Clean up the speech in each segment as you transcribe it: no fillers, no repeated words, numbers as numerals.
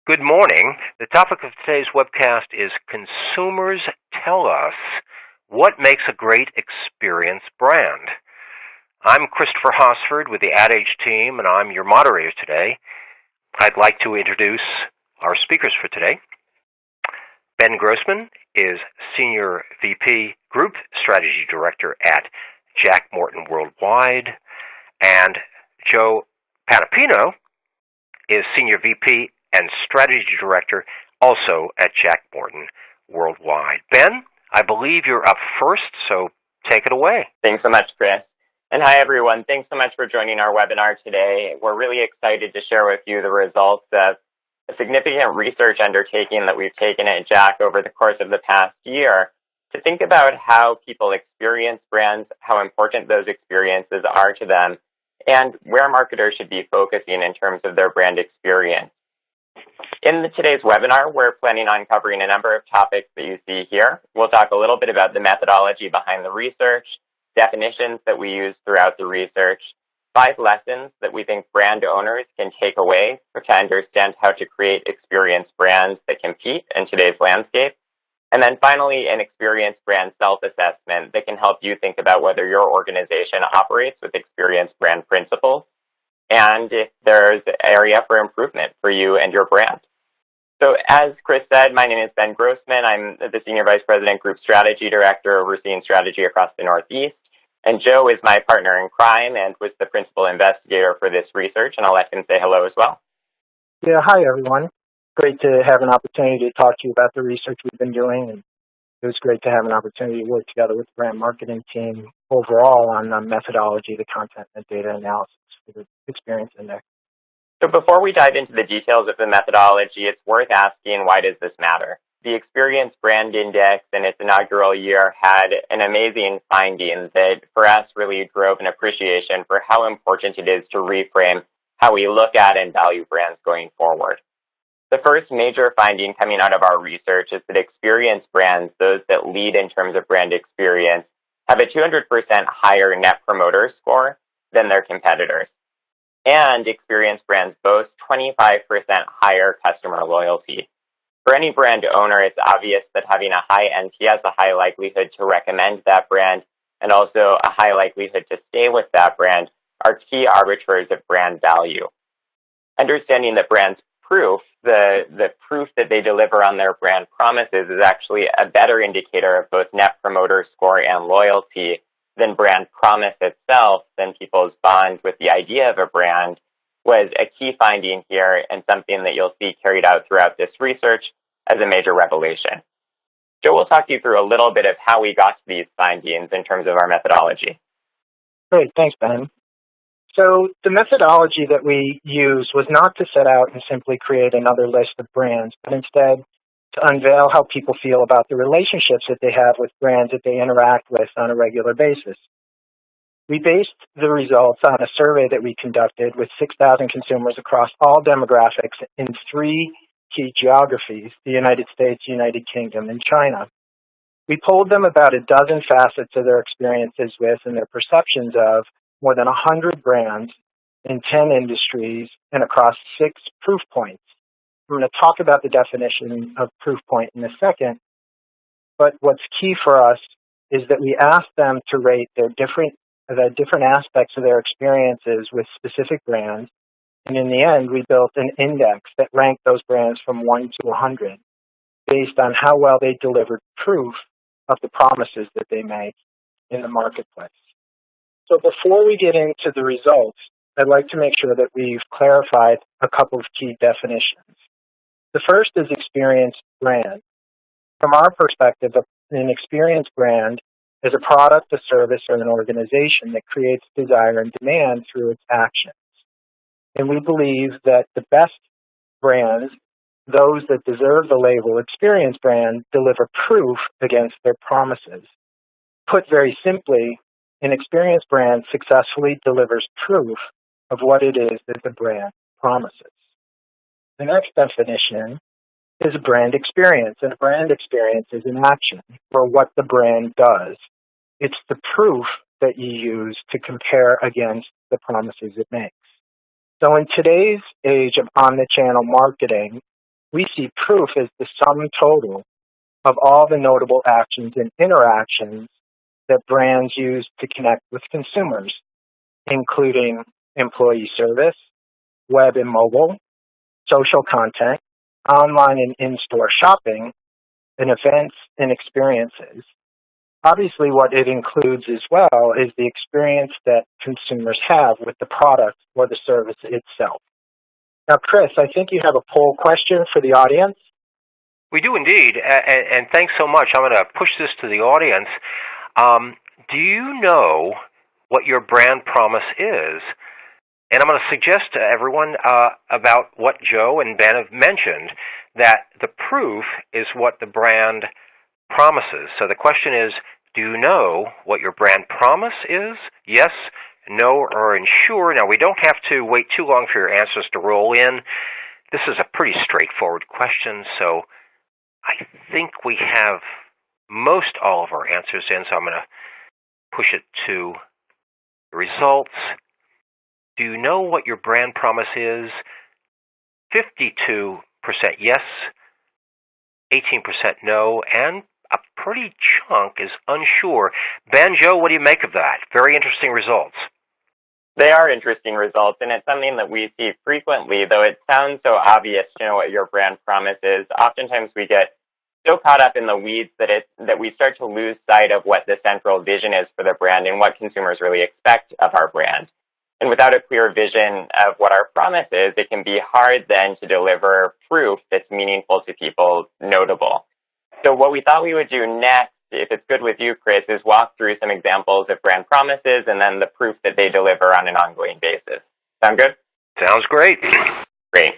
Good morning. The topic of today's webcast is Consumers Tell Us What Makes a Great Experience Brand. I'm Christopher Hosford with the AdAge team, and I'm your moderator today. I'd like to introduce our speakers for today. Ben Grossman is Senior VP Group Strategy Director at Jack Morton Worldwide, and Joe Panapino is Senior VP and Strategy Director also at Jack Morton Worldwide. Ben, I believe you're up first, so take it away. Thanks so much, Chris. And hi, everyone. Thanks so much for joining our webinar today. We're really excited to share with you the results of a significant research undertaking that we've taken at Jack over the course of the past year to think about how people experience brands, how important those experiences are to them, and where marketers should be focusing in terms of their brand experience. In today's webinar, we're planning on covering a number of topics that you see here. We'll talk a little bit about the methodology behind the research, definitions that we use throughout the research, 5 lessons that we think brand owners can take away to understand how to create experience brands that compete in today's landscape, and then finally, an experience brand self-assessment that can help you think about whether your organization operates with experience brand principles and if there's an area for improvement for you and your brand. So as Chris said, my name is Ben Grossman. I'm the Senior Vice President, Group Strategy Director, overseeing strategy across the Northeast. And Joe is my partner in crime and was the principal investigator for this research, and I'll let him say hello as well. Yeah, hi everyone. Great to have an opportunity to talk to you about the research we've been doing, and it was great to have an opportunity to work together with the brand marketing team overall on the methodology, the content and data analysis for the Experience Index. So before we dive into the details of the methodology, it's worth asking, why does this matter? The Experience Brand Index in its inaugural year had an amazing finding that for us really drove an appreciation for how important it is to reframe how we look at and value brands going forward. The first major finding coming out of our research is that experience brands, those that lead in terms of brand experience, have a 200% higher Net Promoter Score than their competitors. And experience brands boast 25% higher customer loyalty. For any brand owner, it's obvious that having a high NPS, a high likelihood to recommend that brand, and also a high likelihood to stay with that brand are key arbiters of brand value. Understanding that brands proof, the proof that they deliver on their brand promises is actually a better indicator of both Net Promoter Score and loyalty than brand promise itself, than people's bond with the idea of a brand, was a key finding here and something that you'll see carried out throughout this research as a major revelation. Joe will talk you through a little bit of how we got to these findings in terms of our methodology. Great, thanks, Ben. So the methodology that we used was not to set out and simply create another list of brands, but instead to unveil how people feel about the relationships that they have with brands that they interact with on a regular basis. We based the results on a survey that we conducted with 6,000 consumers across all demographics in 3 key geographies: the United States, United Kingdom, and China. We polled them about a dozen facets of their experiences with and their perceptions of more than 100 brands in 10 industries and across 6 proof points. I'm going to talk about the definition of proof point in a second, but what's key for us is that we asked them to rate the different aspects of their experiences with specific brands, and in the end, we built an index that ranked those brands from 1 to 100 based on how well they delivered proof of the promises that they make in the marketplace. So before we get into the results, I'd like to make sure that we've clarified a couple of key definitions. The first is experience brand. From our perspective, an experience brand is a product, a service, or an organization that creates desire and demand through its actions. And we believe that the best brands, those that deserve the label experience brand, deliver proof against their promises. Put very simply, an experience brand successfully delivers proof of what it is that the brand promises. The next definition is a brand experience, and a brand experience is an action for what the brand does. It's the proof that you use to compare against the promises it makes. So in today's age of omnichannel marketing, We see proof as the sum total of all the notable actions and interactions that brands use to connect with consumers, including employee service, web and mobile, social content, online and in-store shopping, and events and experiences. Obviously, what it includes as well is the experience that consumers have with the product or the service itself. Now, Chris, I think you have a poll question for the audience. We do indeed, and thanks so much. I'm going to push this to the audience. Do you know what your brand promise is? And I'm going to suggest to everyone about what Joe and Ben have mentioned, that the proof is what the brand promises. So the question is, do you know what your brand promise is? Yes, no, or unsure. Now, we don't have to wait too long for your answers to roll in. This is a pretty straightforward question, so I think we have most all of our answers in, so I'm going to push it to the results. Do you know what your brand promise is? 52% yes, 18% no, and a pretty chunk is unsure. Ben, Joe, what do you make of that? Very interesting results. They are interesting results, and it's something that we see frequently, though it sounds so obvious to know what your brand promise is. Oftentimes we get so caught up in the weeds that we start to lose sight of what the central vision is for the brand and what consumers really expect of our brand. And without a clear vision of what our promise is, it can be hard then to deliver proof that's meaningful to people, notable. So what we thought we would do next, if it's good with you, Chris, is walk through some examples of brand promises and then the proof that they deliver on an ongoing basis. Sound good? Sounds great. Great.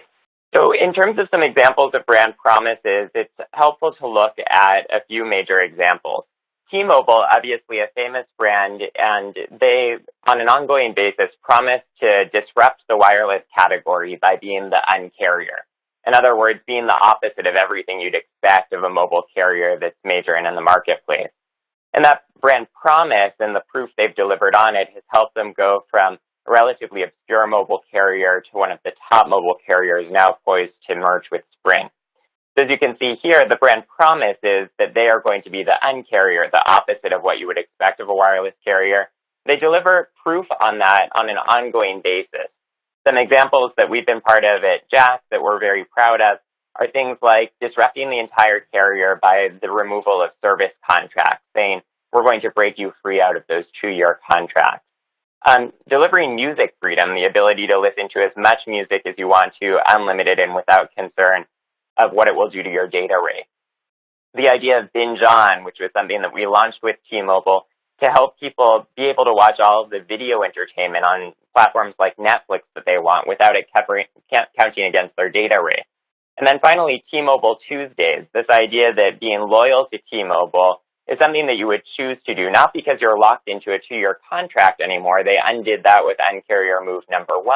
So in terms of some examples of brand promises, it's helpful to look at a few major examples. T-Mobile, obviously a famous brand, and they, on an ongoing basis, promise to disrupt the wireless category by being the Un-carrier. In other words, being the opposite of everything you'd expect of a mobile carrier that's major and in the marketplace. And that brand promise and the proof they've delivered on it has helped them go from a relatively obscure mobile carrier to one of the top mobile carriers now poised to merge with Sprint. So as you can see here, the brand promise is that they are going to be the Un-carrier, the opposite of what you would expect of a wireless carrier. They deliver proof on that on an ongoing basis. Some examples that we've been part of at Jack that we're very proud of are things like disrupting the entire carrier by the removal of service contracts, saying, we're going to break you free out of those 2-year contracts. Delivering music freedom, the ability to listen to as much music as you want to, unlimited and without concern of what it will do to your data rate. The idea of binge on, which was something that we launched with T-Mobile to help people be able to watch all of the video entertainment on platforms like Netflix that they want without it counting against their data rate. And then finally, T-Mobile Tuesdays, this idea that being loyal to T-Mobile is something that you would choose to do, not because you're locked into a 2-year contract anymore. They undid that with Un-carrier move number 1.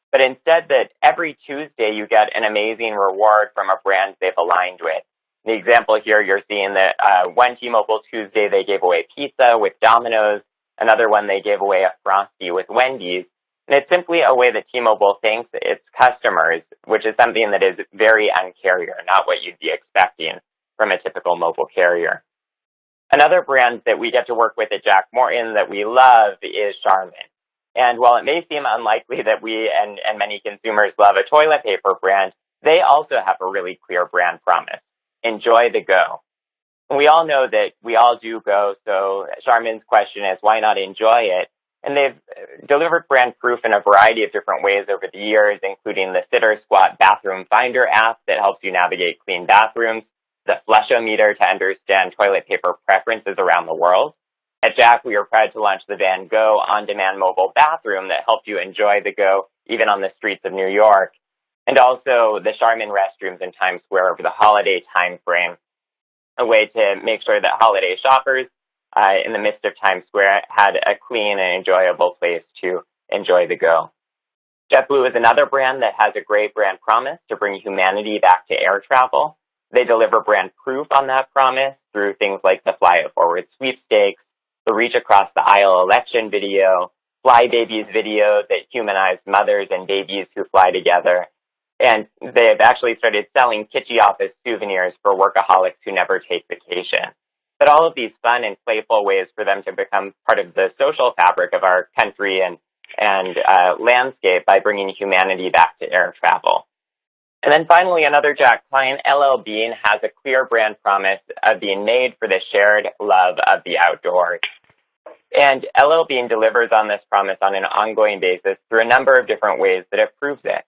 But instead that every Tuesday you get an amazing reward from a brand they've aligned with. The example here, you're seeing that one T-Mobile Tuesday, they gave away pizza with Domino's. Another one, they gave away a Frosty with Wendy's. And it's simply a way that T-Mobile thanks its customers, which is something that is very Un-carrier, not what you'd be expecting from a typical mobile carrier. Another brand that we get to work with at Jack Morton that we love is Charmin. And while it may seem unlikely that we and many consumers love a toilet paper brand, they also have a really clear brand promise. Enjoy the go. And we all know that we all do go, so Charmin's question is, why not enjoy it? And they've delivered brand proof in a variety of different ways over the years, including the Sitter Squat Bathroom Finder app that helps you navigate clean bathrooms, the Flushometer to understand toilet paper preferences around the world. At Jack, we are proud to launch the Van Go on-demand mobile bathroom that helps you enjoy the go even on the streets of New York. And also the Charmin restrooms in Times Square over the holiday time frame, a way to make sure that holiday shoppers in the midst of Times Square had a clean and enjoyable place to enjoy the go. JetBlue is another brand that has a great brand promise to bring humanity back to air travel. They deliver brand proof on that promise through things like the Fly It Forward sweepstakes, the Reach Across the Aisle election video, Fly Babies video that humanized mothers and babies who fly together. And they've actually started selling kitschy office souvenirs for workaholics who never take vacation. But all of these fun and playful ways for them to become part of the social fabric of our country and landscape by bringing humanity back to air travel. And then finally, another Jack client, LL Bean, has a clear brand promise of being made for the shared love of the outdoors. And LL Bean delivers on this promise on an ongoing basis through a number of different ways that it proves it.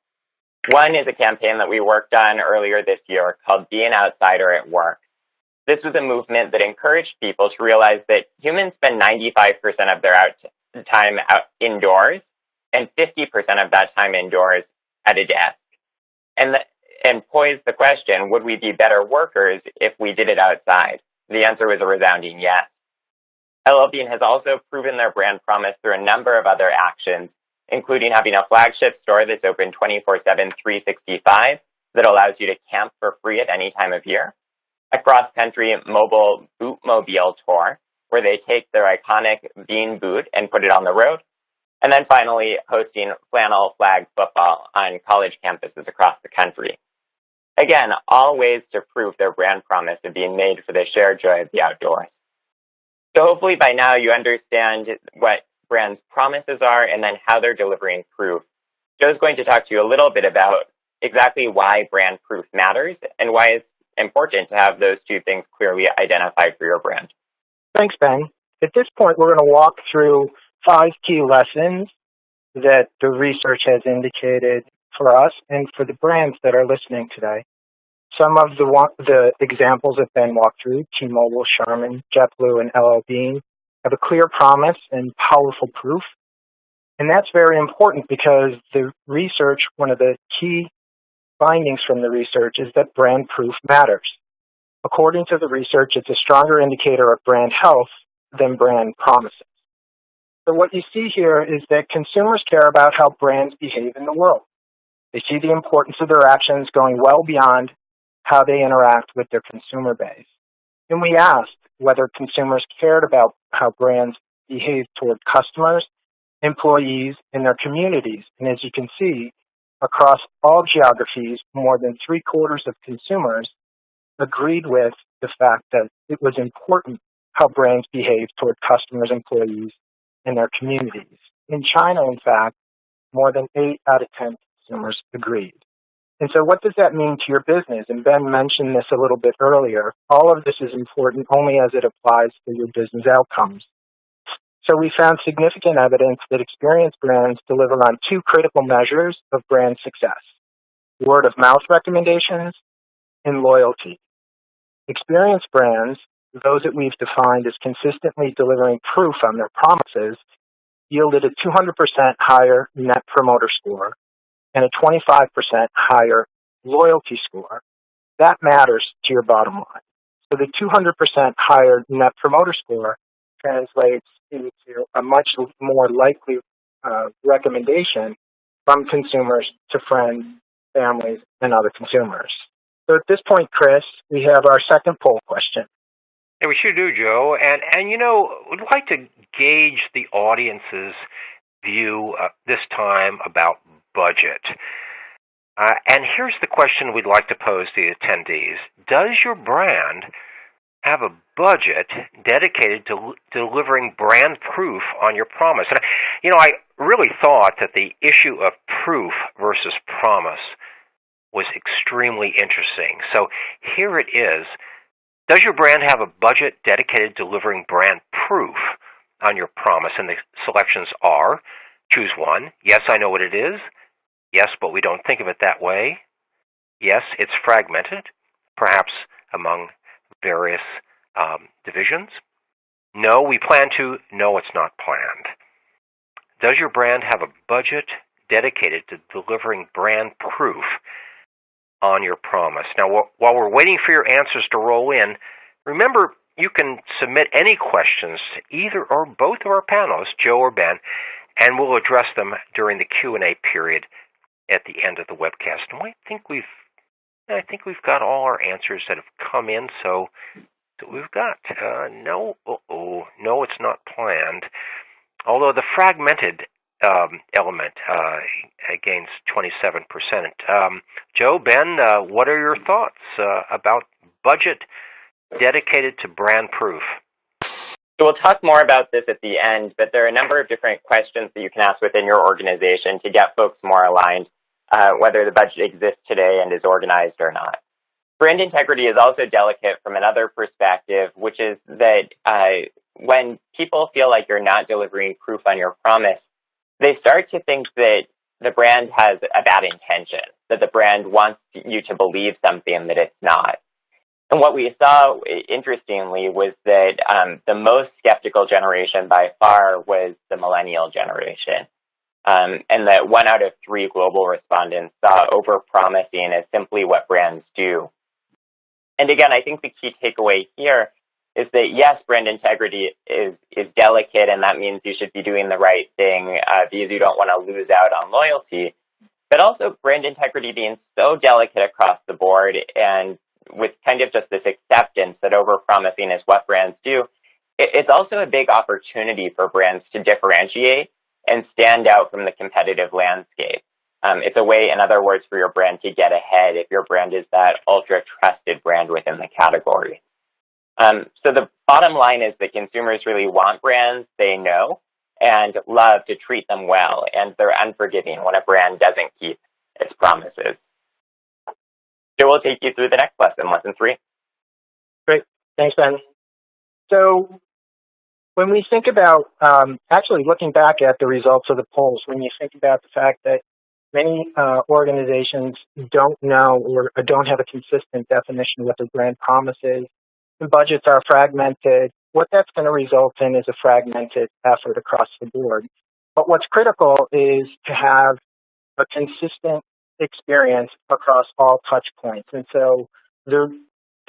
One is a campaign that we worked on earlier this year called Be an Outsider at Work. This was a movement that encouraged people to realize that humans spend 95% of their time indoors and 50% of that time indoors at a desk. And posed the question, would we be better workers if we did it outside? The answer was a resounding yes. LL Bean has also proven their brand promise through a number of other actions, including having a flagship store that's open 24/7, 365, that allows you to camp for free at any time of year, a cross-country mobile bootmobile tour, where they take their iconic Bean boot and put it on the road, and then finally hosting flannel flag football on college campuses across the country. Again, all ways to prove their brand promise of being made for the shared joy of the outdoors. So hopefully by now you understand what brands' promises are and then how they're delivering proof. Joe's going to talk to you a little bit about exactly why brand proof matters and why it's important to have those two things clearly identified for your brand. Thanks, Ben. At this point, we're going to walk through 5 key lessons that the research has indicated for us and for the brands that are listening today. Some of the examples that Ben walked through, T-Mobile, Charmin, JetBlue, and LL Bean, have a clear promise and powerful proof. And that's very important because the research, one of the key findings from the research is that brand proof matters. According to the research, it's a stronger indicator of brand health than brand promises. So what you see here is that consumers care about how brands behave in the world. They see the importance of their actions going well beyond how they interact with their consumer base. And we asked whether consumers cared about how brands behave toward customers, employees, and their communities. And as you can see, across all geographies, more than 3/4 of consumers agreed with the fact that it was important how brands behave toward customers, employees, and their communities. In China, in fact, more than 8 out of 10 consumers agreed. And so what does that mean to your business? And Ben mentioned this a little bit earlier. All of this is important only as it applies to your business outcomes. So we found significant evidence that experienced brands deliver on 2 critical measures of brand success: word of mouth recommendations and loyalty. Experienced brands, those that we've defined as consistently delivering proof on their promises, yielded a 200% higher Net Promoter Score and a 25% higher loyalty score. That matters to your bottom line. So the 200% higher Net Promoter Score translates into a much more likely recommendation from consumers to friends, families, and other consumers. So at this point, Chris, we have our second poll question. Yeah, we sure do, Joe. And we'd like to gauge the audience's view this time about budget. And here's the question we'd like to pose to the attendees. Does your brand have a budget dedicated to delivering brand proof on your promise? And, I really thought that the issue of proof versus promise was extremely interesting. So here it is. Does your brand have a budget dedicated to delivering brand proof on your promise? And the selections are: choose one. Yes, I know what it is. Yes, but we don't think of it that way. Yes, it's fragmented, perhaps among various divisions. No, we plan to. No, it's not planned. Does your brand have a budget dedicated to delivering brand proof on your promise? Now, while we're waiting for your answers to roll in, remember you can submit any questions to either or both of our panelists, Joe or Ben, and we'll address them during the Q&A period at the end of the webcast. And I think we've got all our answers that have come in. So we've got no, it's not planned. Although the fragmented element against 27%. Joe, Ben, what are your thoughts about budget dedicated to brand proof? So we'll talk more about this at the end, but there are a number of different questions that you can ask within your organization to get folks more aligned, whether the budget exists today and is organized or not. Brand integrity is also delicate from another perspective, which is that when people feel like you're not delivering proof on your promise, they start to think that the brand has a bad intention, that the brand wants you to believe something that it's not. And what we saw, interestingly, was that the most skeptical generation by far was the millennial generation. And that 1 out of 3 global respondents saw over-promising as simply what brands do. And again, I think the key takeaway here is that, yes, brand integrity is delicate, and that means you should be doing the right thing because you don't want to lose out on loyalty. But also brand integrity being so delicate across the board and with kind of just this acceptance that over-promising is what brands do, it's also a big opportunity for brands to differentiate and stand out from the competitive landscape. It's a way, in other words, for your brand to get ahead if your brand is that ultra-trusted brand within the category. So the bottom line is that consumers really want brands they know and love to treat them well, and they're unforgiving when a brand doesn't keep its promises. So we'll take you through the next lesson, lesson 3. Great. Thanks, Ben. So when we think about actually looking back at the results of the polls, when you think about the fact that many organizations don't know or don't have a consistent definition of what their brand promise is, and budgets are fragmented, what that's going to result in is a fragmented effort across the board. But what's critical is to have a consistent experience across all touch points. And so the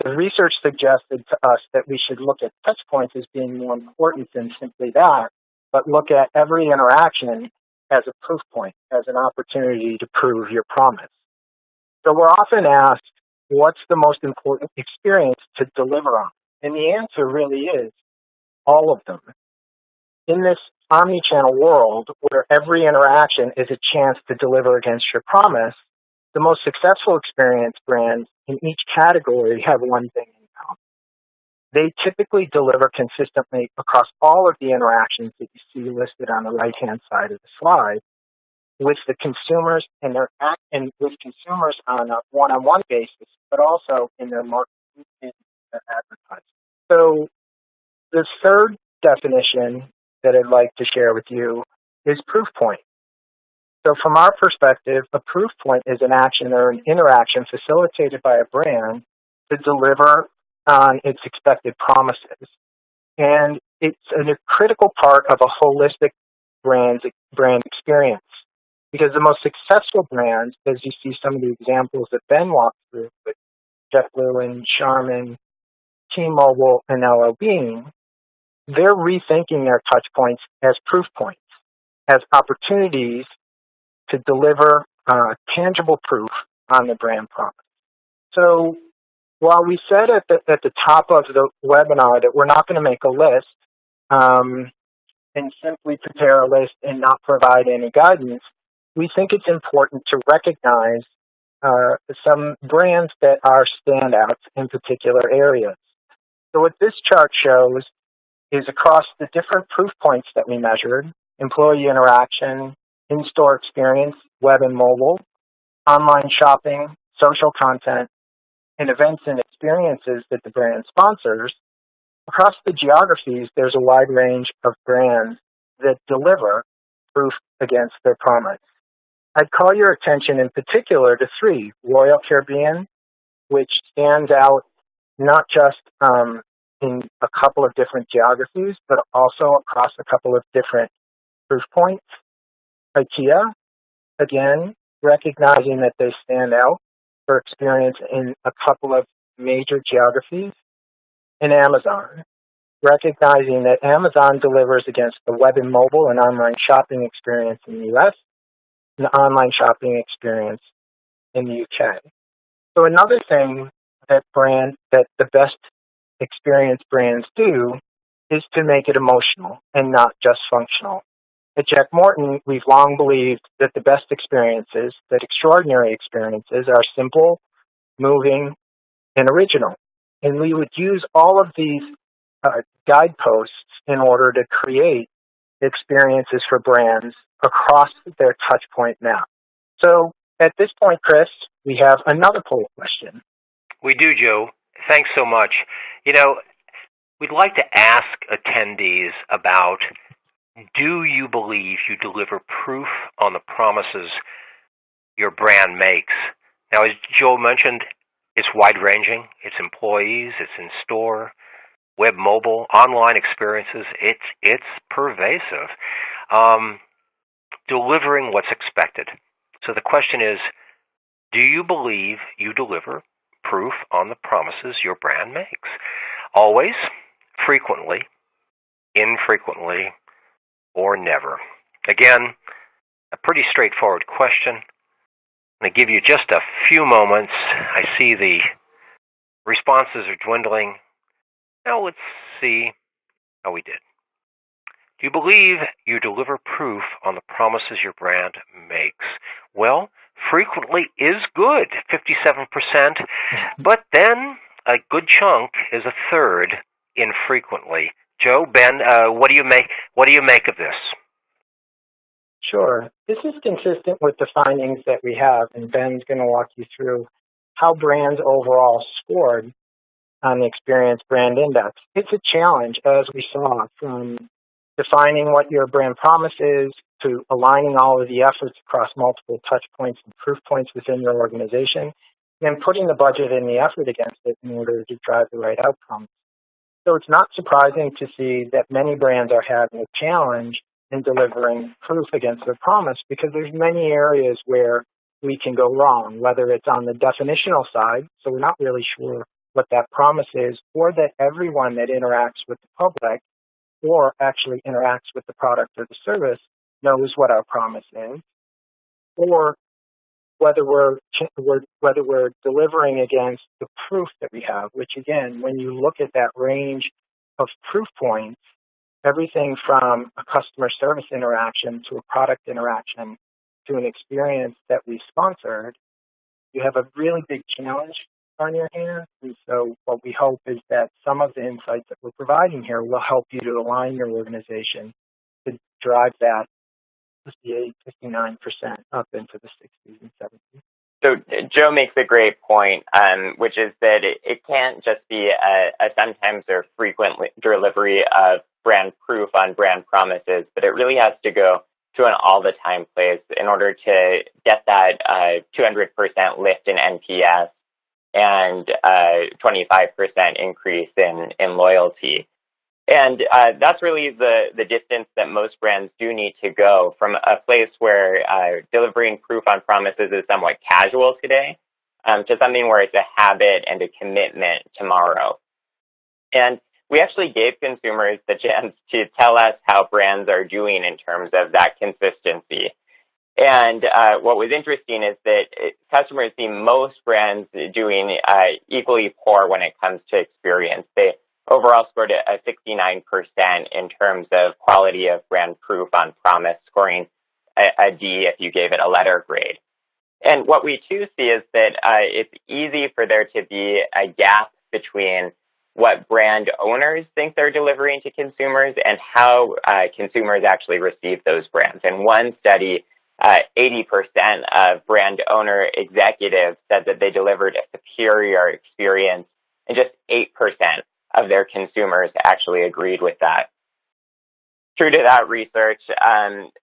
research suggested to us that we should look at touch points as being more important than simply that, but look at every interaction as a proof point, as an opportunity to prove your promise. So we're often asked, what's the most important experience to deliver on? And the answer really is all of them. In this omni-channel world where every interaction is a chance to deliver against your promise, the most successful experience brands in each category have one thing in common. They typically deliver consistently across all of the interactions that you see listed on the right-hand side of the slide with the consumers and with consumers on a one-on-one basis, but also in their marketing and their advertising. So the third definition that I'd like to share with you is proof point. So from our perspective, a proof point is an action or an interaction facilitated by a brand to deliver on its expected promises. And it's a critical part of a holistic brand experience. Because the most successful brands, as you see some of the examples that Ben walked through with JetBlue and Charmin, T-Mobile, and LL Bean, they're rethinking their touch points as proof points, as opportunities to deliver tangible proof on the brand promise. So while we said at the top of the webinar that we're not going to make a list and simply prepare a list and not provide any guidance, we think it's important to recognize some brands that are standouts in particular areas. So what this chart shows is across the different proof points that we measured, employee interaction, in-store experience, web and mobile, online shopping, social content, and events and experiences that the brand sponsors, across the geographies, there's a wide range of brands that deliver proof against their promise. I'd call your attention in particular to 3, Royal Caribbean, which stands out not just in a couple of different geographies, but also across a couple of different proof points. IKEA, again, recognizing that they stand out for experience in a couple of major geographies. And Amazon, recognizing that Amazon delivers against the web and mobile and online shopping experience in the U.S., and the online shopping experience in the UK. So another thing that the best experience brands do is to make it emotional and not just functional. At Jack Morton, we've long believed that the best experiences, that extraordinary experiences, are simple, moving, and original. And we would use all of these guideposts in order to create experiences for brands across their touchpoint map. So at this point, Chris, we have another poll question. We do, Joe. Thanks so much. You know, we'd like to ask attendees about, do you believe you deliver proof on the promises your brand makes? Now, as Joe mentioned, it's wide-ranging. It's employees, it's in-store, web, mobile, online experiences. It's pervasive. Delivering what's expected. So the question is, do you believe you deliver proof on the promises your brand makes? Always, frequently, infrequently, or never? Again, a pretty straightforward question. I'm going to give you just a few moments. I see the responses are dwindling. Now let's see how we did. Do you believe you deliver proof on the promises your brand makes? Well, frequently is good, 57%, but then a good chunk is a third infrequently. Joe, Ben, what do you make of this? Sure. This is consistent with the findings that we have, and Ben's going to walk you through how brands overall scored on the Experience Brand Index. It's a challenge, as we saw, from defining what your brand promise is to aligning all of the efforts across multiple touch points and proof points within your organization, and putting the budget and the effort against it in order to drive the right outcomes. So it's not surprising to see that many brands are having a challenge in delivering proof against their promise, because there's many areas where we can go wrong, whether it's on the definitional side, so we're not really sure what that promise is, or that everyone that interacts with the public or actually interacts with the product or the service knows what our promise is, or whether we're delivering against the proof that we have, which again, when you look at that range of proof points, everything from a customer service interaction to a product interaction to an experience that we sponsored, you have a really big challenge on your hands. And so what we hope is that some of the insights that we're providing here will help you to align your organization to drive that 58, 59% up into the 60s and 70s. So Joe makes a great point, which is that it can't just be a sometimes or frequent delivery of brand proof on brand promises, but it really has to go to an all-the-time place in order to get that 200% lift in NPS and 25% increase in loyalty. And that's really the distance that most brands do need to go from a place where delivering proof on promises is somewhat casual today to something where it's a habit and a commitment tomorrow. And we actually gave consumers the chance to tell us how brands are doing in terms of that consistency. And what was interesting is that customers see most brands doing equally poor when it comes to experience. They overall scored a 69% in terms of quality of brand proof on promise, scoring a D if you gave it a letter grade. And what we too see is that it's easy for there to be a gap between what brand owners think they're delivering to consumers and how consumers actually receive those brands. In one study, 80% of brand owner executives said that they delivered a superior experience, and just 8% of their consumers actually agreed with that. True to that research,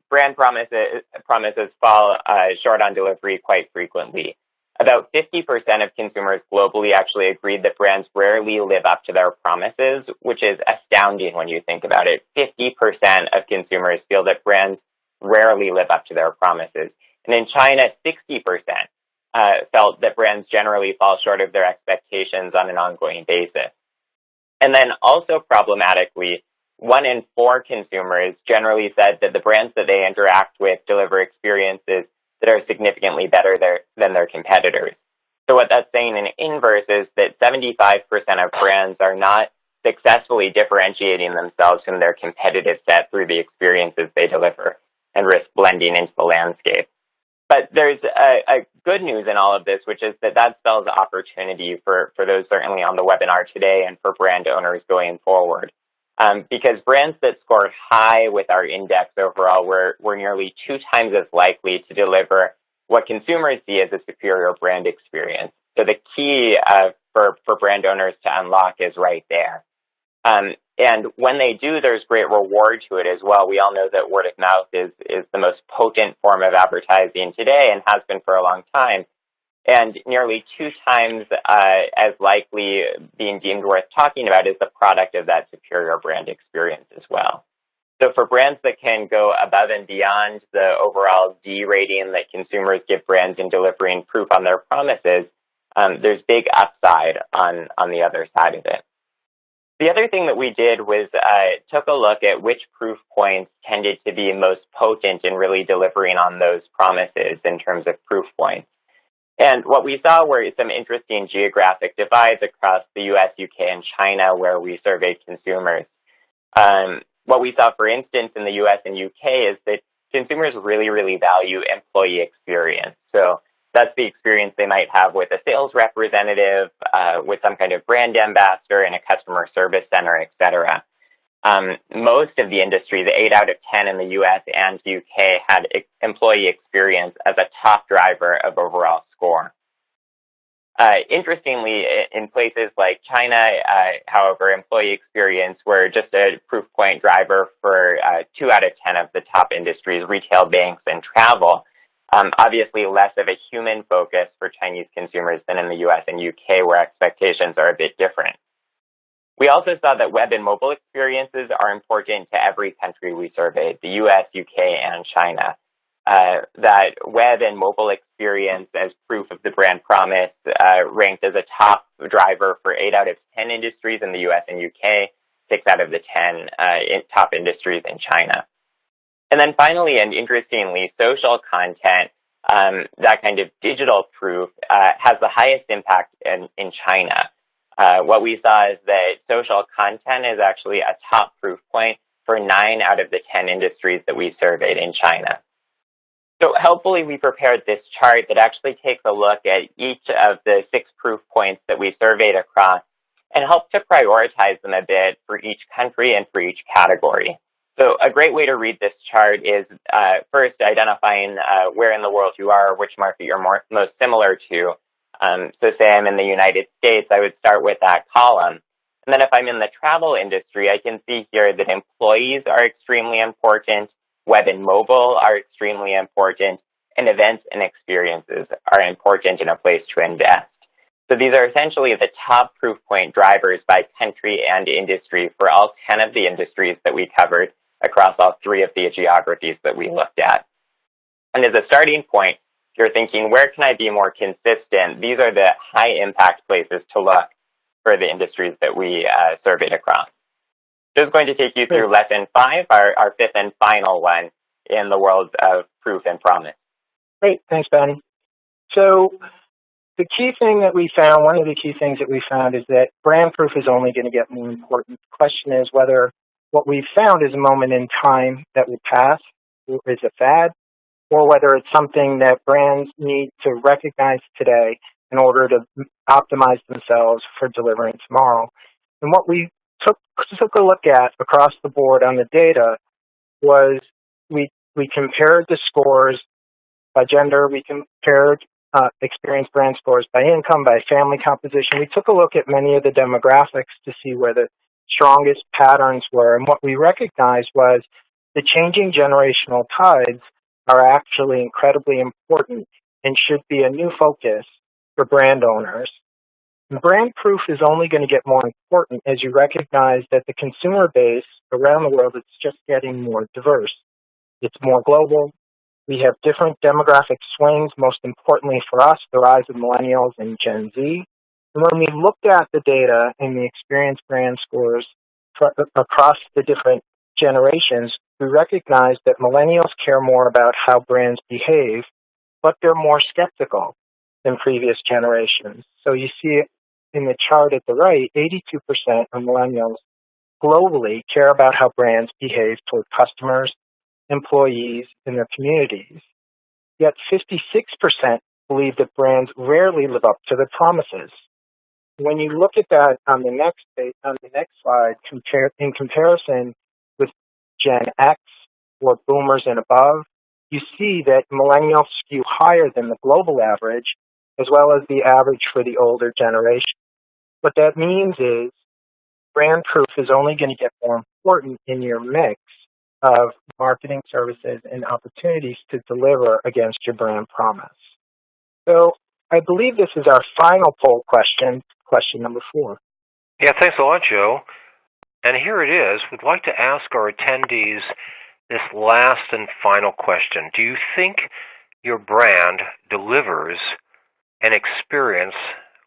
brand promises fall short on delivery quite frequently. About 50% of consumers globally actually agreed that brands rarely live up to their promises, which is astounding when you think about it. 50% of consumers feel that brands rarely live up to their promises. And in China, 60% felt that brands generally fall short of their expectations on an ongoing basis. And then also problematically, 1 in 4 consumers generally said that the brands that they interact with deliver experiences that are significantly better than their competitors. So what that's saying in inverse is that 75% of brands are not successfully differentiating themselves from their competitive set through the experiences they deliver and risk blending into the landscape. But there's a good news in all of this, which is that spells opportunity for those certainly on the webinar today and for brand owners going forward. Because brands that scored high with our index overall were nearly 2 times as likely to deliver what consumers see as a superior brand experience. So the key for brand owners to unlock is right there. And when they do, there's great reward to it as well. We all know that word of mouth is the most potent form of advertising today and has been for a long time. And nearly 2 times as likely being deemed worth talking about is the product of that superior brand experience as well. So for brands that can go above and beyond the overall D rating that consumers give brands in delivering proof on their promises, there's big upside on the other side of it. The other thing that we did was took a look at which proof points tended to be most potent in really delivering on those promises in terms of proof points. And what we saw were some interesting geographic divides across the US, UK, and China where we surveyed consumers. What we saw, for instance, in the US and UK is that consumers really, really value employee experience. So that's the experience they might have with a sales representative, with some kind of brand ambassador in a customer service center, et cetera. Most of the industry, the 8 out of 10 in the US and UK, had employee experience as a top driver of overall score. Interestingly, in places like China, however, employee experience were just a proof point driver for 2 out of 10 of the top industries, retail, banks, and travel. Obviously less of a human focus for Chinese consumers than in the US and UK, where expectations are a bit different. We also saw that web and mobile experiences are important to every country we surveyed, the US, UK, and China. That web and mobile experience as proof of the brand promise ranked as a top driver for 8 out of 10 industries in the US and UK, 6 out of the 10 top industries in China. And then finally, and interestingly, social content, that kind of digital proof, has the highest impact in China. What we saw is that social content is actually a top proof point for 9 out of the 10 industries that we surveyed in China. So helpfully, we prepared this chart that actually takes a look at each of the 6 proof points that we surveyed across and helped to prioritize them a bit for each country and for each category. So a great way to read this chart is first identifying where in the world you are, which market you're most similar to. So say I'm in the United States, I would start with that column. And then if I'm in the travel industry, I can see here that employees are extremely important, web and mobile are extremely important, and events and experiences are important in a place to invest. So these are essentially the top proof point drivers by country and industry for all 10 of the industries that we covered across all 3 of the geographies that we looked at. And as a starting point, if you're thinking, where can I be more consistent? These are the high impact places to look for the industries that we surveyed across. This is going to take you through lesson 5, our 5th and final one in the world of proof and promise. Great, thanks, Ben. So the key thing that we found, one of the key things that we found is that brand proof is only going to get more important. The question is whether what we've found is a moment in time that will pass, or is a fad, or whether it's something that brands need to recognize today in order to optimize themselves for delivering tomorrow. And what we took a look at across the board on the data was we compared the scores by gender, we compared experienced brand scores by income, by family composition. We took a look at many of the demographics to see where the strongest patterns were. And what we recognized was the changing generational tides are actually incredibly important and should be a new focus for brand owners. And brand proof is only going to get more important as you recognize that the consumer base around the world is just getting more diverse. It's more global. We have different demographic swings, most importantly for us, the rise of millennials and Gen Z. And when we looked at the data and the experienced brand scores across the different generations, we recognized that millennials care more about how brands behave, but they're more skeptical than previous generations. So you see in the chart at the right, 82% of millennials globally care about how brands behave toward customers, employees, and their communities. Yet 56% believe that brands rarely live up to their promises. When you look at that on the next slide, in comparison with Gen X or boomers and above, you see that millennials skew higher than the global average, as well as the average for the older generation. What that means is brand proof is only going to get more important in your mix of marketing services and opportunities to deliver against your brand promise. So I believe this is our final poll question, question number 4. Yeah, thanks a lot, Joe. And here it is. We'd like to ask our attendees this last and final question. Do you think your brand delivers an experience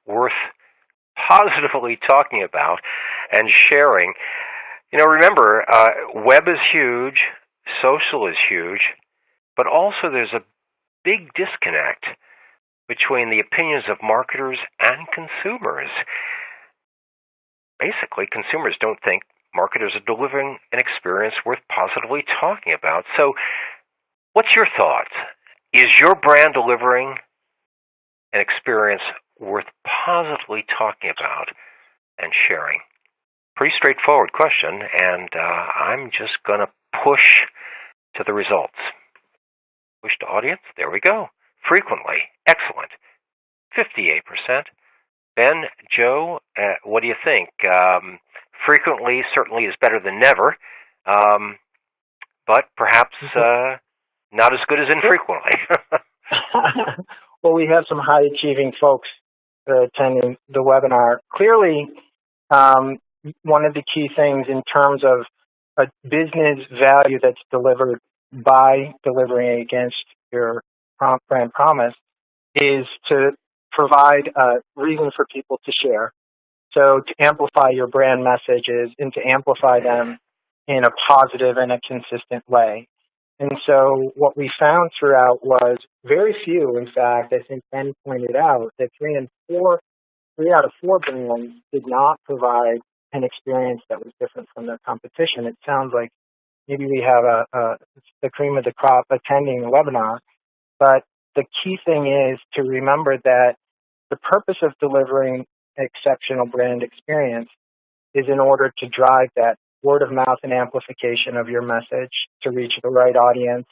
worth positively talking about and sharing? You know, remember, web is huge, social is huge, but also there's a big disconnect between the opinions of marketers and consumers. Basically, consumers don't think marketers are delivering an experience worth positively talking about. So, what's your thoughts? Is your brand delivering an experience worth positively talking about and sharing? Pretty straightforward question, and I'm just going to push to the results. Push to audience. There we go. Frequently. Excellent. 58%. Ben, Joe, what do you think? Frequently certainly is better than never, but perhaps not as good as infrequently. Well, we have some high-achieving folks attending the webinar. Clearly, one of the key things in terms of a business value that's delivered by delivering against your brand promise is to provide a reason for people to share. So to amplify your brand messages and to amplify them in a positive and a consistent way. And so what we found throughout was very few, in fact, I think Ben pointed out, that 3 out of 4 brands did not provide an experience that was different from their competition. It sounds like maybe we have the cream of the crop attending the webinar, but the key thing is to remember that the purpose of delivering exceptional brand experience is in order to drive that word of mouth and amplification of your message to reach the right audience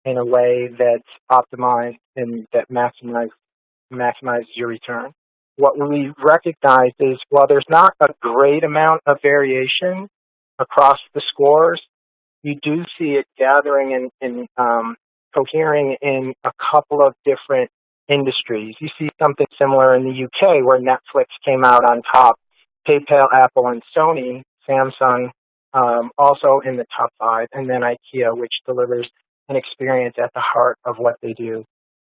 in a way that's optimized and that maximizes your return. What we recognize is while there's not a great amount of variation across the scores, you do see it gathering and cohering in a couple of different industries. You see something similar in the UK where Netflix came out on top, PayPal, Apple, and Sony, Samsung also in the top 5, and then IKEA, which delivers an experience at the heart of what they do.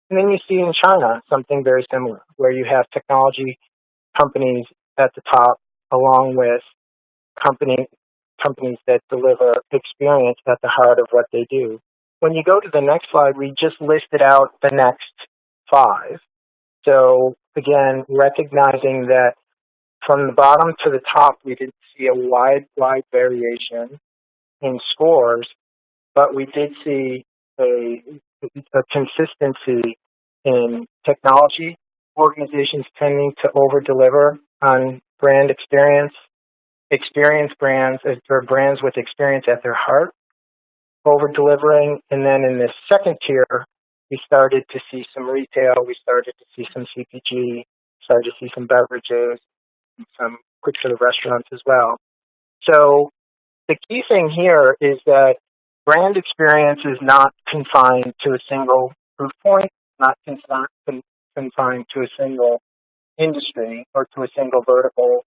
And then you see in China something very similar, where you have technology companies at the top, along with companies that deliver experience at the heart of what they do. When you go to the next slide, we just listed out the next 5. So again, recognizing that from the bottom to the top, we didn't see a wide variation in scores, but we did see a consistency in technology, organizations tending to over-deliver on brand experience brands, or brands with experience at their heart, over-delivering. And then in this second tier, we started to see some retail, we started to see some CPG, started to see some beverages, and some quick-serve restaurants as well. So the key thing here is that brand experience is not confined to a single proof point, not confined to a single industry or to a single vertical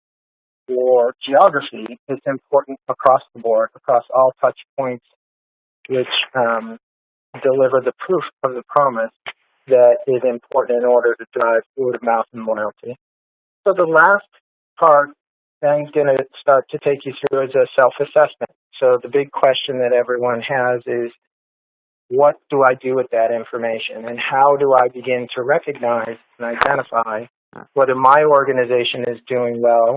or geography. It's important across the board, across all touch points, which deliver the proof of the promise that is important in order to drive word of mouth and loyalty. So the last part Ben's going to start to take you through is a self-assessment. So the big question that everyone has is, what do I do with that information? And how do I begin to recognize and identify whether my organization is doing well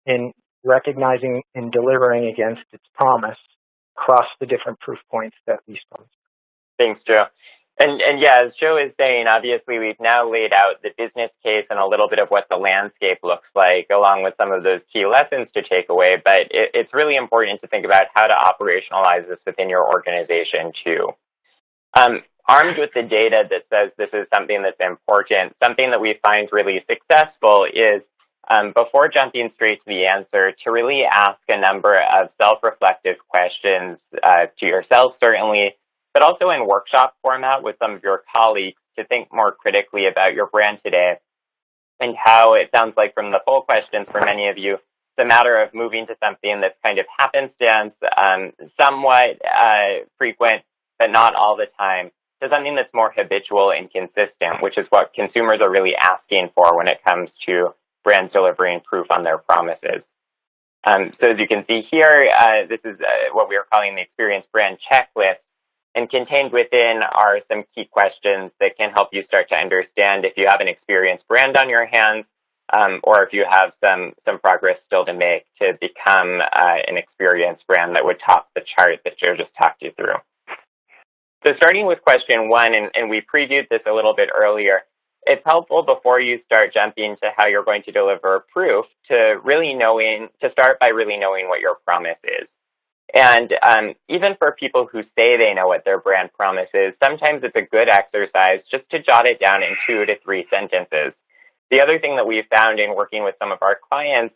in recognizing and delivering against its promise across the different proof points that we spoke. Thanks, Joe. And yeah, as Joe is saying, obviously we've now laid out the business case and a little bit of what the landscape looks like, along with some of those key lessons to take away. But it's really important to think about how to operationalize this within your organization too. Armed with the data that says this is something that's important, something that we find really successful is, before jumping straight to the answer, to really ask a number of self-reflective questions to yourself, certainly, but also in workshop format with some of your colleagues to think more critically about your brand today and how it sounds like from the full questions for many of you, it's a matter of moving to something that's kind of happenstance, somewhat frequent, but not all the time, to something that's more habitual and consistent, which is what consumers are really asking for when it comes to brands delivering proof on their promises. So as you can see here, this is what we are calling the Experience Brand Checklist, and contained within are some key questions that can help you start to understand if you have an experienced brand on your hands, or if you have some progress still to make to become an experienced brand that would top the chart that Joe just talked you through. So starting with question one, and we previewed this a little bit earlier, it's helpful before you start jumping to how you're going to deliver proof to start by really knowing what your promise is. And even for people who say they know what their brand promise is, sometimes it's a good exercise just to jot it down in 2 to 3 sentences. The other thing that we've found in working with some of our clients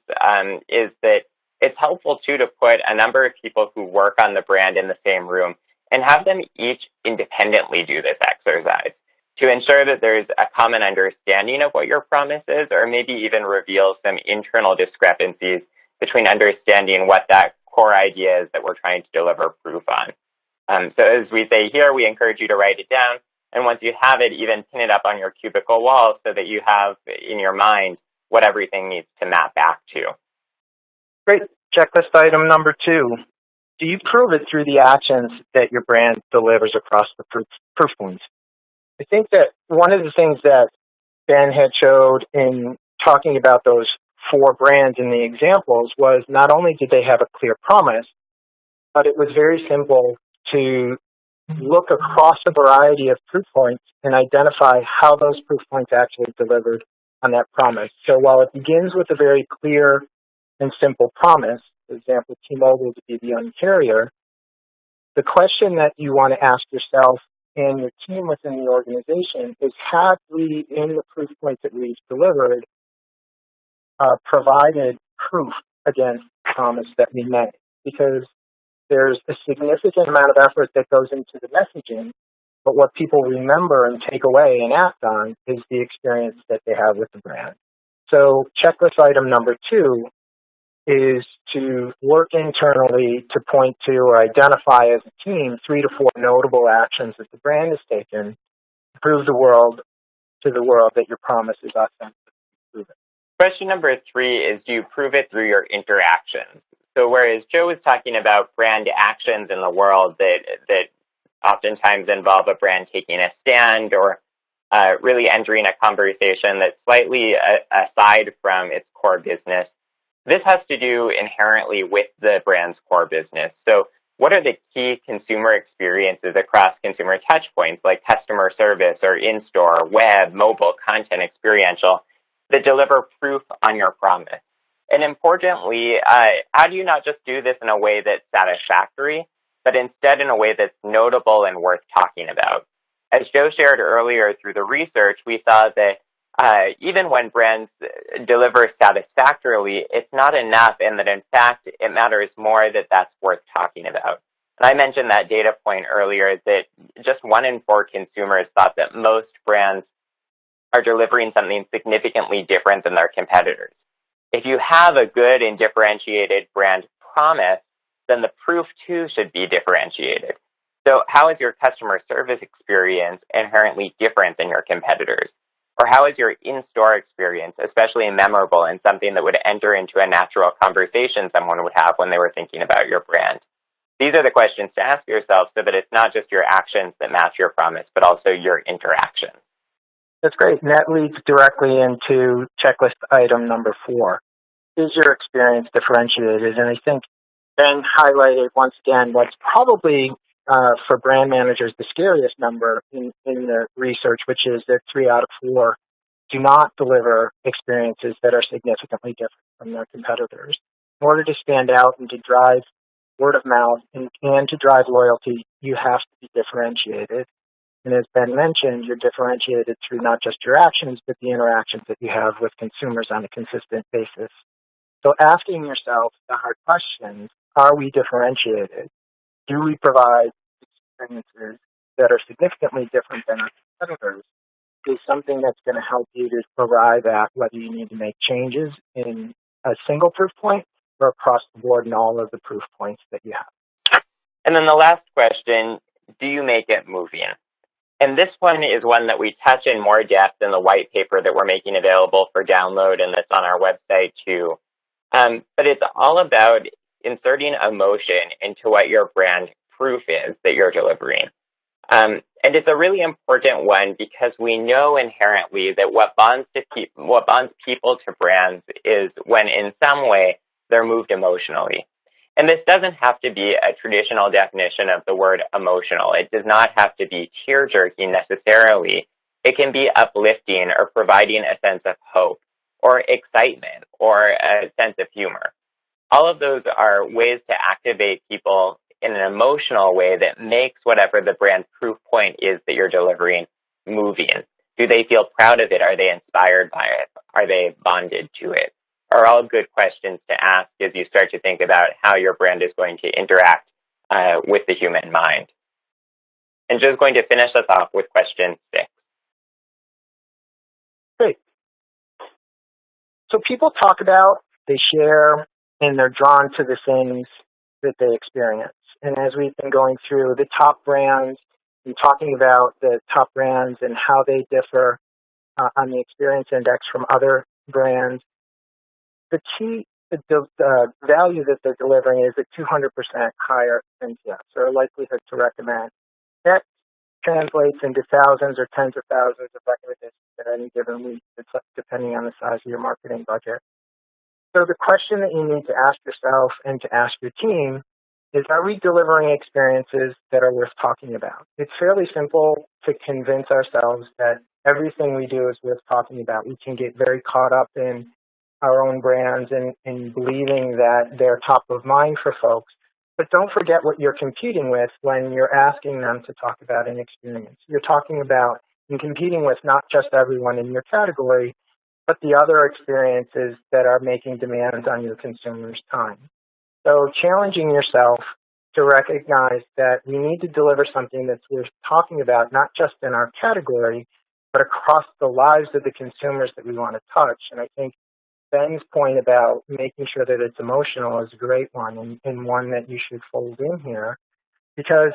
is that it's helpful too to put a number of people who work on the brand in the same room and have them each independently do this exercise to ensure that there's a common understanding of what your promise is, or maybe even reveal some internal discrepancies between understanding what that core idea is that we're trying to deliver proof on. So as we say here, we encourage you to write it down, and once you have it, even pin it up on your cubicle wall so that you have in your mind what everything needs to map back to. Great. Checklist item number 2. Do you prove it through the actions that your brand delivers across the proof points? I think that one of the things that Ben had showed in talking about those 4 brands in the examples was not only did they have a clear promise, but it was very simple to look across a variety of proof points and identify how those proof points actually delivered on that promise. So while it begins with a very clear and simple promise, for example, T-Mobile to be the Un-carrier, the question that you want to ask yourself and your team within the organization is, have we, in the proof points that we've delivered, provided proof against the promise that we made? Because there's a significant amount of effort that goes into the messaging, but what people remember and take away and act on is the experience that they have with the brand. So checklist item number 2 is to work internally to point to or identify as a team 3 to 4 notable actions that the brand has taken to prove to the world that your promise is authentic. Question number 3 is, do you prove it through your interactions? So whereas Joe was talking about brand actions in the world that oftentimes involve a brand taking a stand or really entering a conversation that's slightly aside from its core business, this has to do inherently with the brand's core business. So what are the key consumer experiences across consumer touchpoints like customer service or in-store, web, mobile, content, experiential that deliver proof on your promise? And importantly, how do you not just do this in a way that's satisfactory, but instead in a way that's notable and worth talking about? As Joe shared earlier through the research, we saw that even when brands deliver satisfactorily, it's not enough, and that in fact, it matters more that that's worth talking about. And I mentioned that data point earlier that just 1 in 4 consumers thought that most brands are delivering something significantly different than their competitors. If you have a good and differentiated brand promise, then the proof too should be differentiated. So how is your customer service experience inherently different than your competitors? Or how is your in-store experience especially memorable and something that would enter into a natural conversation someone would have when they were thinking about your brand? These are the questions to ask yourself so that it's not just your actions that match your promise, but also your interactions. That's great. And that leads directly into checklist item number 4. Is your experience differentiated? And I think Ben highlighted once again what's probably for brand managers the scariest number in the research, which is that 3 out of 4 do not deliver experiences that are significantly different from their competitors. In order to stand out and to drive word of mouth and to drive loyalty, you have to be differentiated. And as Ben mentioned, you're differentiated through not just your actions, but the interactions that you have with consumers on a consistent basis. So asking yourself the hard questions, are we differentiated? Do we provide experiences that are significantly different than our competitors? Is something that's going to help you to arrive at whether you need to make changes in a single proof point or across the board in all of the proof points that you have. And then the last question, do you make it moving? And this one is one that we touch in more depth in the white paper that we're making available for download, and that's on our website too. But it's all about inserting emotion into what your brand proof is that you're delivering. And it's a really important one because we know inherently that what bonds people to brands is when in some way they're moved emotionally. And this doesn't have to be a traditional definition of the word emotional. It does not have to be tear-jerking necessarily. It can be uplifting or providing a sense of hope or excitement or a sense of humor. All of those are ways to activate people in an emotional way that makes whatever the brand proof point is that you're delivering moving. Do they feel proud of it? Are they inspired by it? Are they bonded to it? Are all good questions to ask as you start to think about how your brand is going to interact with the human mind. And Joe's going to finish us off with question 6. Great. So people talk about, they share, and they're drawn to the things that they experience. And as we've been going through the top brands and talking about the top brands and how they differ on the experience index from other brands, the key the value that they're delivering is a 200% higher NPS, or a likelihood to recommend. That translates into thousands or tens of thousands of recommendations at any given week, depending on the size of your marketing budget. So the question that you need to ask yourself and to ask your team is, are we delivering experiences that are worth talking about? It's fairly simple to convince ourselves that everything we do is worth talking about. We can get very caught up in our own brands and believing that they're top of mind for folks. But don't forget what you're competing with when you're asking them to talk about an experience. You're talking about and competing with not just everyone in your category, but the other experiences that are making demands on your consumers' time. So challenging yourself to recognize that we need to deliver something that's worth talking about, not just in our category, but across the lives of the consumers that we want to touch. And I think Ben's point about making sure that it's emotional is a great one, and one that you should fold in here. Because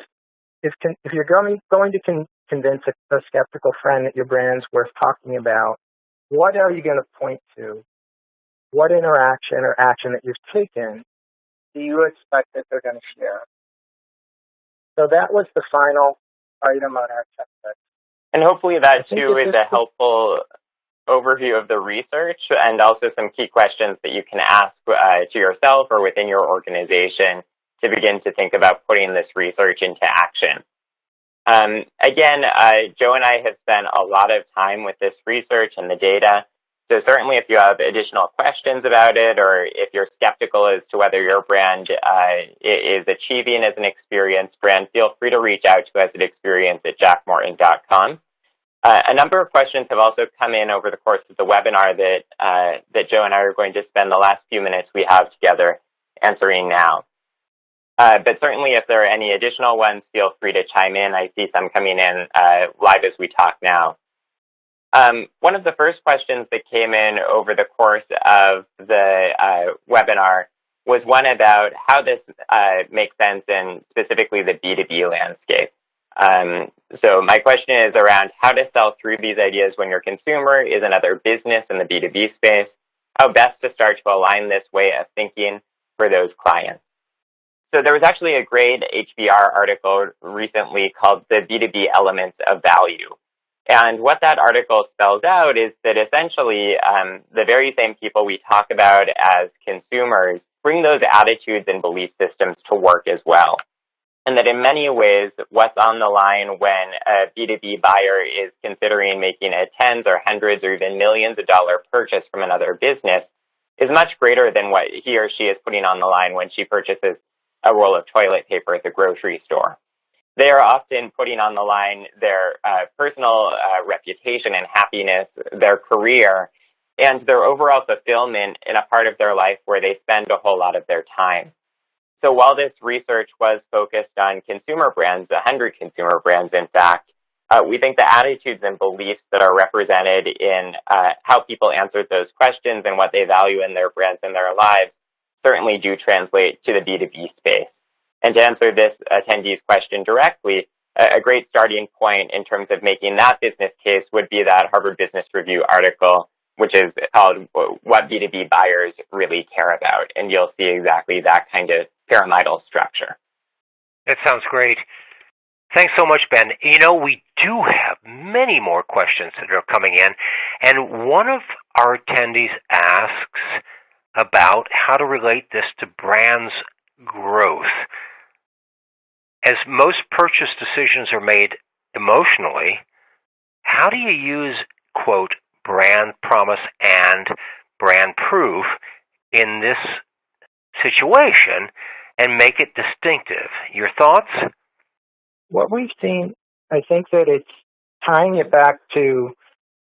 if you're going to convince a skeptical friend that your brand's worth talking about, what are you going to point to? What interaction or action that you've taken do you expect that they're going to share? So that was the final item on our checklist. And hopefully that too is a helpful overview of the research and also some key questions that you can ask to yourself or within your organization to begin to think about putting this research into action. Again, Joe and I have spent a lot of time with this research and the data. So certainly if you have additional questions about it, or if you're skeptical as to whether your brand is achieving as an experienced brand, feel free to reach out to us at experience@jackmorton.com. A number of questions have also come in over the course of the webinar that Joe and I are going to spend the last few minutes we have together answering now. But certainly if there are any additional ones, feel free to chime in. I see some coming in live as we talk now. One of the first questions that came in over the course of the webinar was one about how this makes sense in specifically the B2B landscape. So my question is around how to sell through these ideas when your consumer is another business in the B2B space, how best to start to align this way of thinking for those clients. So there was actually a great HBR article recently called The B2B Elements of Value. And what that article spells out is that essentially the very same people we talk about as consumers bring those attitudes and belief systems to work as well. And that in many ways, what's on the line when a B2B buyer is considering making a tens or hundreds or even millions of dollar purchase from another business is much greater than what he or she is putting on the line when she purchases a roll of toilet paper at the grocery store. They are often putting on the line their personal reputation and happiness, their career, and their overall fulfillment in a part of their life where they spend a whole lot of their time. So while this research was focused on consumer brands, 100 consumer brands in fact, we think the attitudes and beliefs that are represented in how people answered those questions and what they value in their brands and their lives certainly do translate to the B2B space. And to answer this attendee's question directly, a great starting point in terms of making that business case would be that Harvard Business Review article, which is called What B2B Buyers Really Care About. And you'll see exactly that kind of pyramidal structure. That sounds great. Thanks so much, Ben. You know, we do have many more questions that are coming in, and one of our attendees asks about how to relate this to brands' growth. As most purchase decisions are made emotionally, how do you use, quote, brand promise and brand proof in this situation and make it distinctive? Your thoughts? What we've seen, I think that it's tying it back to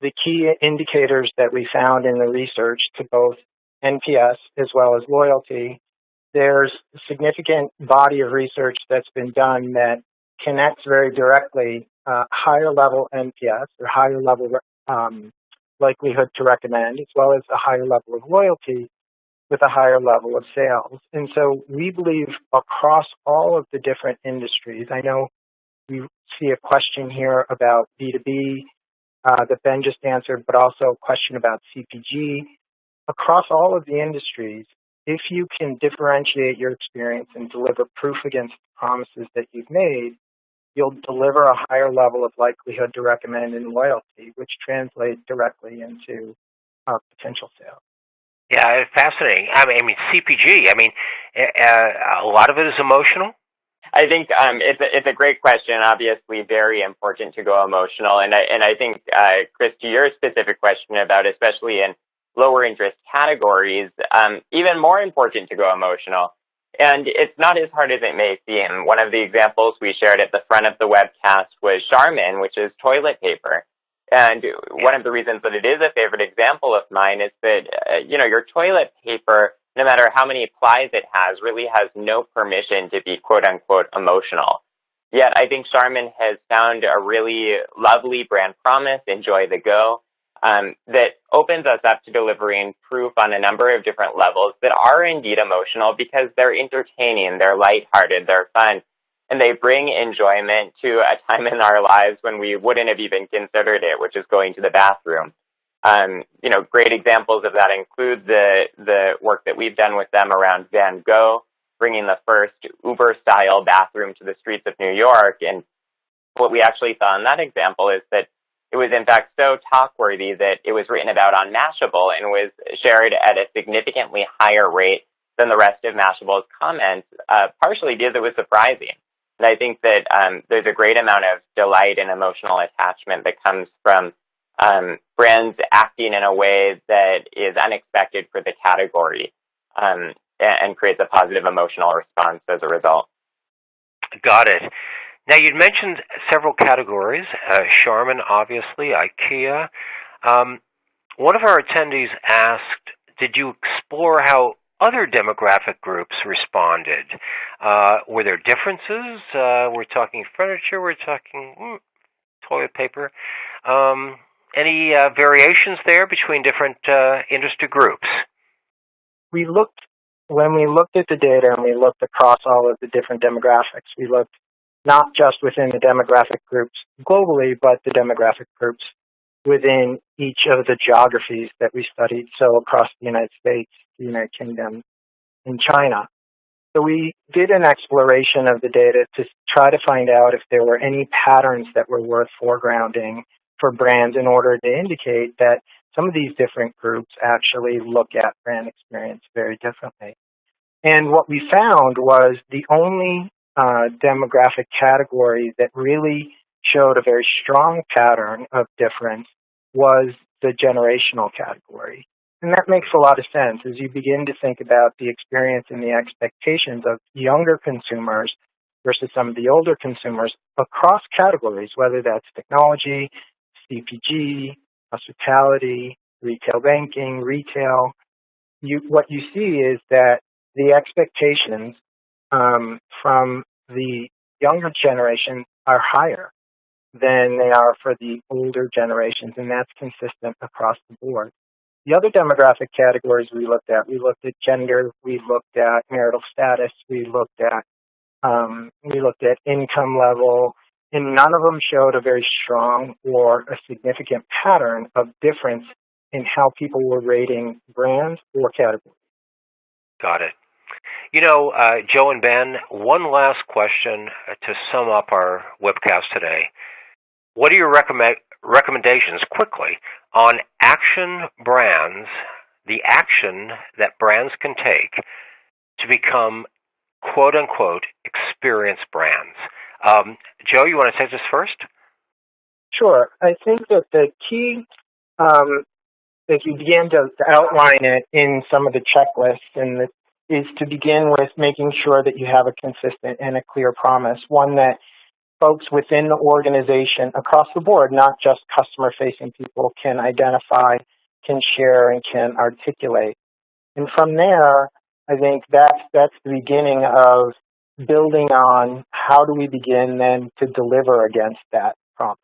the key indicators that we found in the research to both NPS as well as loyalty. There's a significant body of research that's been done that connects very directly higher level NPS or higher level likelihood to recommend, as well as a higher level of loyalty with a higher level of sales. And so we believe across all of the different industries, I know we see a question here about B2B that Ben just answered, but also a question about CPG. Across all of the industries, if you can differentiate your experience and deliver proof against the promises that you've made, you'll deliver a higher level of likelihood to recommend and loyalty, which translates directly into potential sales. Yeah, fascinating. I mean, CPG. I mean, a lot of it is emotional. I think it's a great question. Obviously, very important to go emotional, and I think Chris, to your specific question about especially in lower interest categories, even more important to go emotional. And it's not as hard as it may seem. One of the examples we shared at the front of the webcast was Charmin, which is toilet paper. And one of the reasons that it is a favorite example of mine is that, your toilet paper, no matter how many plies it has, really has no permission to be quote unquote emotional. Yet I think Charmin has found a really lovely brand promise, Enjoy the Go, that opens us up to delivering proof on a number of different levels that are indeed emotional because they're entertaining, they're lighthearted, they're fun, and they bring enjoyment to a time in our lives when we wouldn't have even considered it, which is going to the bathroom. Great examples of that include the work that we've done with them around Van Gogh, bringing the first Uber-style bathroom to the streets of New York. And what we actually saw in that example is that it was in fact so talk-worthy that it was written about on Mashable and was shared at a significantly higher rate than the rest of Mashable's comments, partially because it was surprising. And I think that there's a great amount of delight and emotional attachment that comes from brands acting in a way that is unexpected for the category and creates a positive emotional response as a result. Got it. Now, you'd mentioned several categories, Charmin, obviously, IKEA. One of our attendees asked, did you explore how other demographic groups responded? Were there differences? We're talking furniture, we're talking toilet paper. Any variations there between different industry groups? When we looked at the data and we looked across all of the different demographics, we looked not just within the demographic groups globally, but the demographic groups within each of the geographies that we studied, so across the United States, the United Kingdom, and China. So we did an exploration of the data to try to find out if there were any patterns that were worth foregrounding for brands in order to indicate that some of these different groups actually look at brand experience very differently. And what we found was the only demographic category that really showed a very strong pattern of difference was the generational category. And that makes a lot of sense as you begin to think about the experience and the expectations of younger consumers versus some of the older consumers across categories, whether that's technology, CPG, hospitality, retail banking, retail. What you see is that the expectations from the younger generation are higher than they are for the older generations, and that's consistent across the board. The other demographic categories we looked at gender, we looked at marital status, we looked at income level, and none of them showed a very strong or a significant pattern of difference in how people were rating brands or categories. Got it. Joe and Ben, one last question to sum up our webcast today. What are your recommendations, quickly, on action brands, the action that brands can take to become quote-unquote experience brands? Joe, you want to take this first? Sure. I think that the key, if you begin to outline it in some of the checklists, is to begin with making sure that you have a consistent and a clear promise, one that folks within the organization across the board, not just customer-facing people, can identify, can share, and can articulate. And from there, I think that's the beginning of building on how do we begin then to deliver against that promise.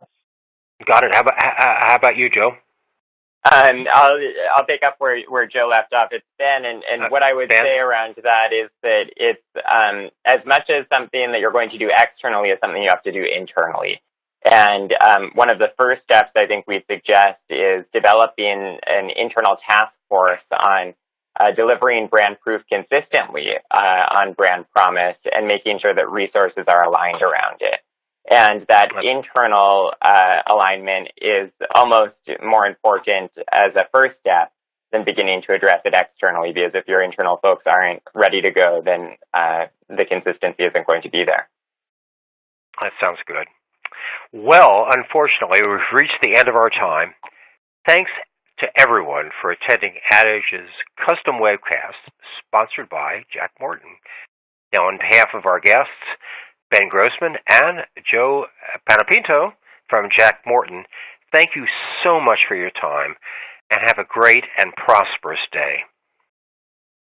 Got it. How about you, Joe? I'll pick up where Joe left off. It's Ben, and what I would say around that is that it's as much as something that you're going to do externally as something you have to do internally. And one of the first steps I think we suggest is developing an internal task force on delivering brand proof consistently on brand promise and making sure that resources are aligned around it. And that internal alignment is almost more important as a first step than beginning to address it externally, because if your internal folks aren't ready to go, then the consistency isn't going to be there. That sounds good. Well, unfortunately, we've reached the end of our time. Thanks to everyone for attending AdAge's custom webcast sponsored by Jack Morton. Now, on behalf of our guests, Ben Grossman and Joe Panapinto from Jack Morton, thank you so much for your time, and have a great and prosperous day.